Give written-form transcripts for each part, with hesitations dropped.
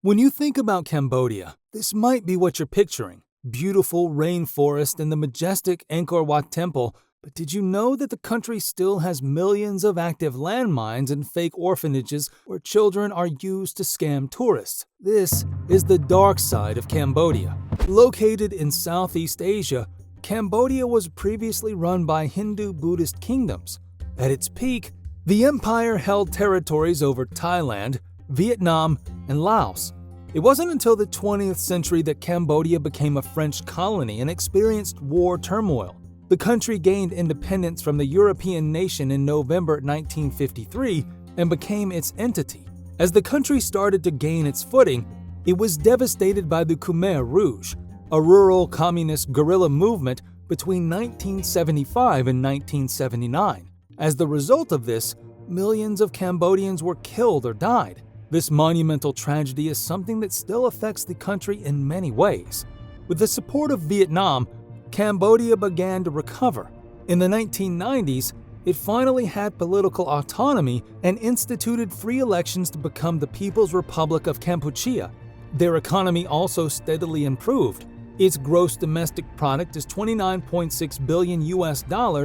When you think about Cambodia, this might be what you're picturing. Beautiful rainforest and the majestic Angkor Wat Temple, but did you know that the country still has millions of active landmines and fake orphanages where children are used to scam tourists? This is the dark side of Cambodia. Located in Southeast Asia, Cambodia was previously run by Hindu-Buddhist kingdoms. At its peak, the empire held territories over Thailand, Vietnam, and Laos. It wasn't until the 20th century that Cambodia became a French colony and experienced war turmoil. The country gained independence from the European nation in November 1953 and became its entity. As the country started to gain its footing, it was devastated by the Khmer Rouge, a rural communist guerrilla movement between 1975 and 1979. As the result of this, millions of Cambodians were killed or died. This monumental tragedy is something that still affects the country in many ways. With the support of Vietnam, Cambodia began to recover. In the 1990s, it finally had political autonomy and instituted free elections to become the People's Republic of Kampuchea. Their economy also steadily improved. Its gross domestic product is $29.6 billion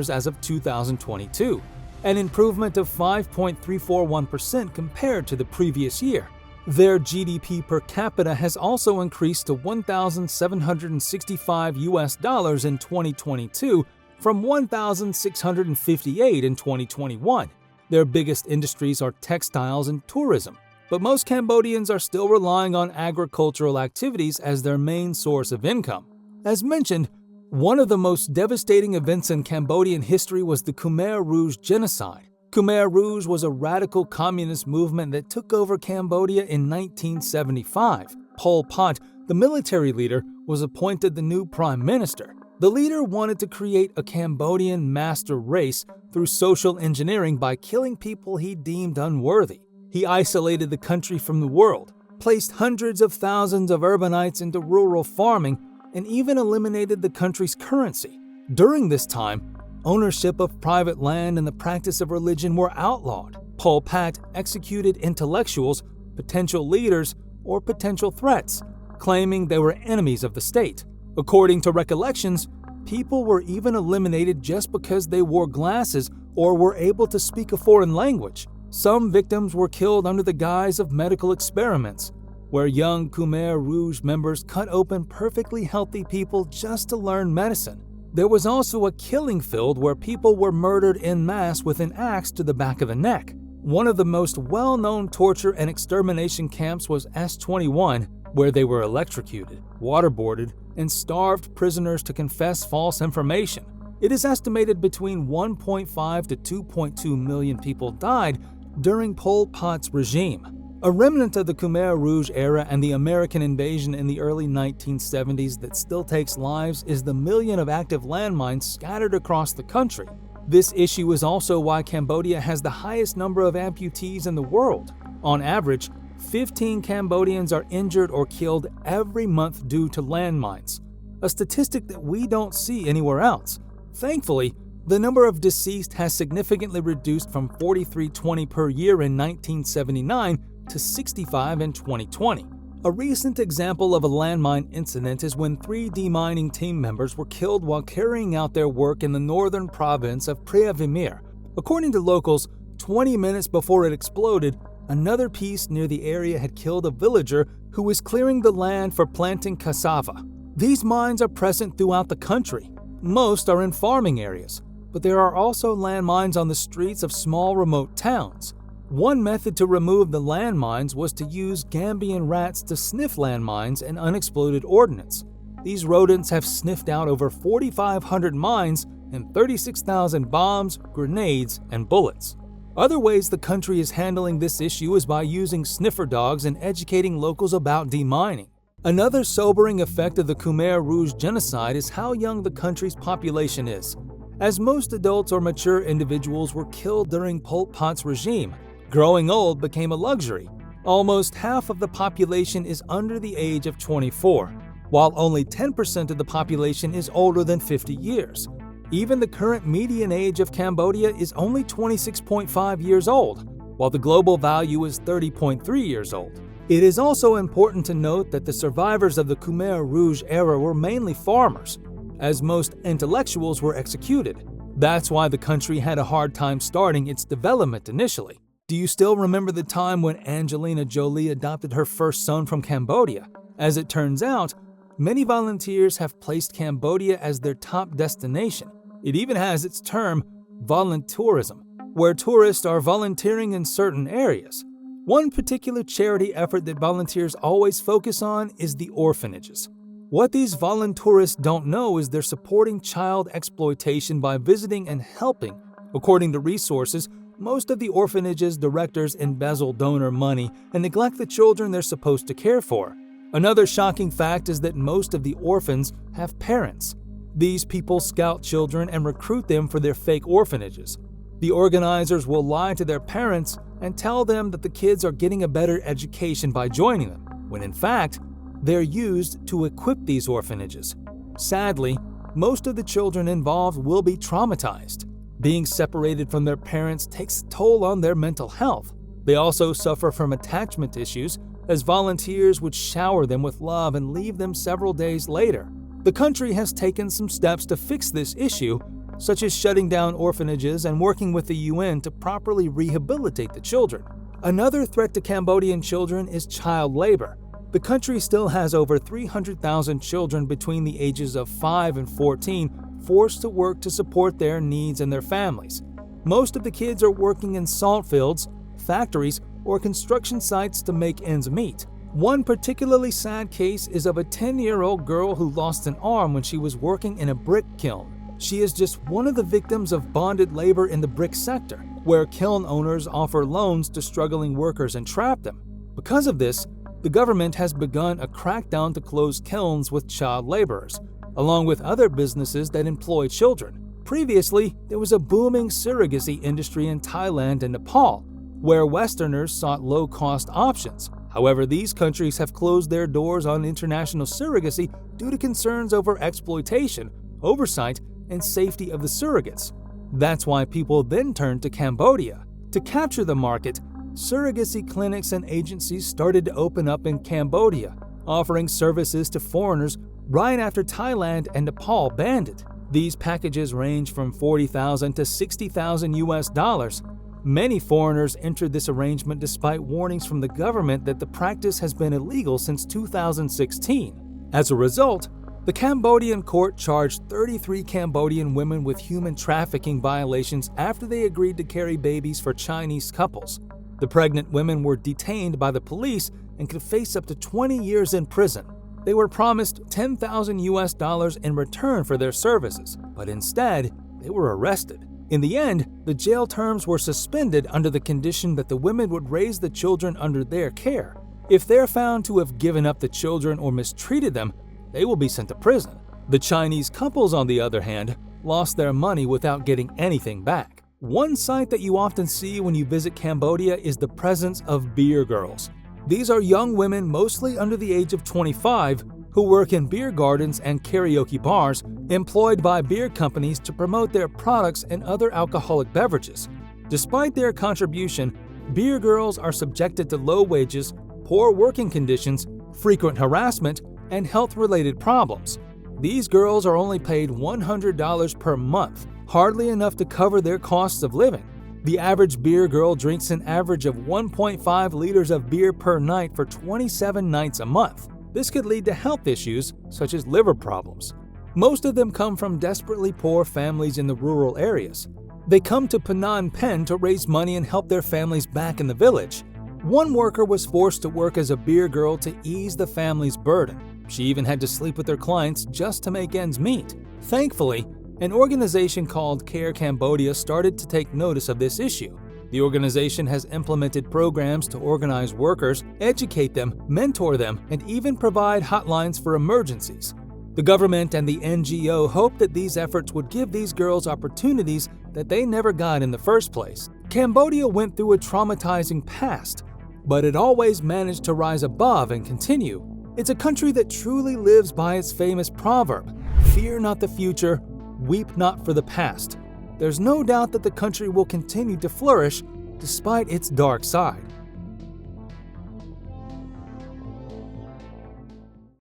as of 2022. An improvement of 5.341% compared to the previous year. Their GDP per capita has also increased to $1,765 in 2022 from $1,658 in 2021. Their biggest industries are textiles and tourism, but most Cambodians are still relying on agricultural activities as their main source of income. As mentioned, one of the most devastating events in Cambodian history was the Khmer Rouge genocide. Khmer Rouge was a radical communist movement that took over Cambodia in 1975. Pol Pot, the military leader, was appointed the new prime minister. The leader wanted to create a Cambodian master race through social engineering by killing people he deemed unworthy. He isolated the country from the world, placed hundreds of thousands of urbanites into rural farming, and even eliminated the country's currency. During this time, ownership of private land and the practice of religion were outlawed. Pol Pot executed intellectuals, potential leaders, or potential threats, claiming they were enemies of the state. According to recollections, people were even eliminated just because they wore glasses or were able to speak a foreign language. Some victims were killed under the guise of medical experiments, where young Khmer Rouge members cut open perfectly healthy people just to learn medicine. There was also a killing field where people were murdered en masse with an axe to the back of the neck. One of the most well-known torture and extermination camps was S-21, where they were electrocuted, waterboarded, and starved prisoners to confess false information. It is estimated between 1.5 to 2.2 million people died during Pol Pot's regime. A remnant of the Khmer Rouge era and the American invasion in the early 1970s that still takes lives is the million of active landmines scattered across the country. This issue is also why Cambodia has the highest number of amputees in the world. On average, 15 Cambodians are injured or killed every month due to landmines, a statistic that we don't see anywhere else. Thankfully, the number of deceased has significantly reduced from 4,320 per year in 1979 to 65 in 2020. A recent example of a landmine incident is when 3 demining team members were killed while carrying out their work in the northern province of Preah-Vihear. According to locals, 20 minutes before it exploded, another piece near the area had killed a villager who was clearing the land for planting cassava. These mines are present throughout the country. Most are in farming areas, but there are also landmines on the streets of small remote towns. One method to remove the landmines was to use Gambian rats to sniff landmines and unexploded ordnance. These rodents have sniffed out over 4,500 mines and 36,000 bombs, grenades, and bullets. Other ways the country is handling this issue is by using sniffer dogs and educating locals about demining. Another sobering effect of the Khmer Rouge genocide is how young the country's population is. As most adults or mature individuals were killed during Pol Pot's regime, growing old became a luxury. Almost half of the population is under the age of 24, while only 10% of the population is older than 50 years. Even the current median age of Cambodia is only 26.5 years old, while the global value is 30.3 years old. It is also important to note that the survivors of the Khmer Rouge era were mainly farmers, as most intellectuals were executed. That's why the country had a hard time starting its development initially. Do you still remember the time when Angelina Jolie adopted her first son from Cambodia? As it turns out, many volunteers have placed Cambodia as their top destination. It even has its term, voluntourism, where tourists are volunteering in certain areas. One particular charity effort that volunteers always focus on is the orphanages. What these voluntourists don't know is they're supporting child exploitation by visiting and helping. According to resources, most of the orphanages' directors embezzle donor money and neglect the children they're supposed to care for. Another shocking fact is that most of the orphans have parents. These people scout children and recruit them for their fake orphanages. The organizers will lie to their parents and tell them that the kids are getting a better education by joining them, when in fact, they're used to equip these orphanages. Sadly, most of the children involved will be traumatized. Being separated from their parents takes a toll on their mental health. They also suffer from attachment issues, as volunteers would shower them with love and leave them several days later. The country has taken some steps to fix this issue, such as shutting down orphanages and working with the UN to properly rehabilitate the children. Another threat to Cambodian children is child labor. The country still has over 300,000 children between the ages of 5 and 14 forced to work to support their needs and their families. Most of the kids are working in salt fields, factories, or construction sites to make ends meet. One particularly sad case is of a 10-year-old girl who lost an arm when she was working in a brick kiln. She is just one of the victims of bonded labor in the brick sector, where kiln owners offer loans to struggling workers and trap them. Because of this, the government has begun a crackdown to close kilns with child laborers, along with other businesses that employ children. Previously, there was a booming surrogacy industry in Thailand and Nepal, where Westerners sought low-cost options. However, these countries have closed their doors on international surrogacy due to concerns over exploitation, oversight, and safety of the surrogates. That's why people then turned to Cambodia. To capture the market, surrogacy clinics and agencies started to open up in Cambodia, offering services to foreigners right after Thailand and Nepal banned it. These packages range from $40,000 to $60,000 US. Many foreigners entered this arrangement despite warnings from the government that the practice has been illegal since 2016. As a result, the Cambodian court charged 33 Cambodian women with human trafficking violations after they agreed to carry babies for Chinese couples. The pregnant women were detained by the police and could face up to 20 years in prison. They were promised $10,000 US in return for their services, but instead, they were arrested. In the end, the jail terms were suspended under the condition that the women would raise the children under their care. If they're found to have given up the children or mistreated them, they will be sent to prison. The Chinese couples, on the other hand, lost their money without getting anything back. One sight that you often see when you visit Cambodia is the presence of beer girls. These are young women, mostly under the age of 25, who work in beer gardens and karaoke bars, employed by beer companies to promote their products and other alcoholic beverages. Despite their contribution, beer girls are subjected to low wages, poor working conditions, frequent harassment, and health-related problems. These girls are only paid $100 per month, hardly enough to cover their costs of living. The average beer girl drinks an average of 1.5 liters of beer per night for 27 nights a month. This could lead to health issues such as liver problems. Most of them come from desperately poor families in the rural areas. They come to Phnom Penh to raise money and help their families back in the village. One worker was forced to work as a beer girl to ease the family's burden. She even had to sleep with her clients just to make ends meet. Thankfully, an organization called Care Cambodia started to take notice of this issue. The organization has implemented programs to organize workers, educate them, mentor them, and even provide hotlines for emergencies. The government and the NGO hope that these efforts would give these girls opportunities that they never got in the first place. Cambodia went through a traumatizing past, but it always managed to rise above and continue. It's a country that truly lives by its famous proverb, "Fear not the future, weep not for the past." There's no doubt that the country will continue to flourish despite its dark side.